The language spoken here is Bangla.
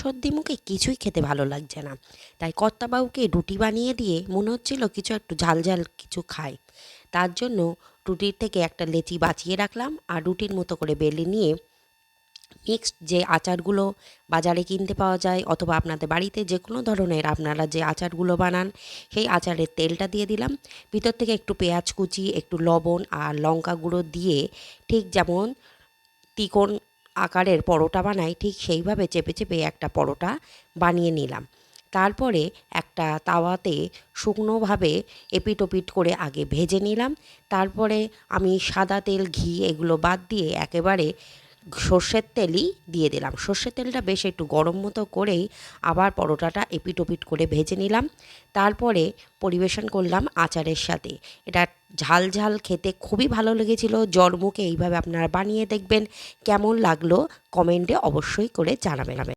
সর্দি মুখে কিছুই খেতে ভালো লাগছে না। তাই কর্তাবাবুকে রুটি বানিয়ে দিয়ে মনে হচ্ছিল কিছু একটু ঝাল ঝাল কিছু খাই। তার জন্য রুটির থেকে একটা লেচি বাঁচিয়ে রাখলাম আর রুটির মতো করে বেলে নিয়ে মিক্সড যে আচারগুলো বাজারে কিনতে পাওয়া যায় অথবা আপনাদের বাড়িতে যে কোনো ধরনের আপনারা যে আচারগুলো বানান সেই আচারের তেলটা দিয়ে দিলাম। ভিতর থেকে একটু পেঁয়াজ কুচি, একটু লবণ আর লঙ্কা গুঁড়ো দিয়ে ঠিক যেমন তিকোণ আকারের পরোটা বানাই ঠিক সেইভাবে চেপে চেপে একটা পরোটা বানিয়ে নিলাম। তারপরে একটা তাওয়াতে শুকনোভাবে এপিট ওপিট করে আগে ভেজে নিলাম। তারপরে আমি সাদা তেল, ঘি এগুলো বাদ দিয়ে একেবারে সর্ষের তেলই দিয়ে দিলাম। সর্ষের তেলটা বেশ একটু গরম মতো করেই আবার পরোটাটা এপিট ওপিট করে ভেজে নিলাম। তারপরে পরিবেশন করলাম আচারের সাথে। এটা ঝাল ঝাল খেতে খুবই ভালো লেগেছিল। জ্বর মুখে এইভাবে আপনারা বানিয়ে দেখবেন। কেমন লাগলো কমেন্টে অবশ্যই করে জানাবেন।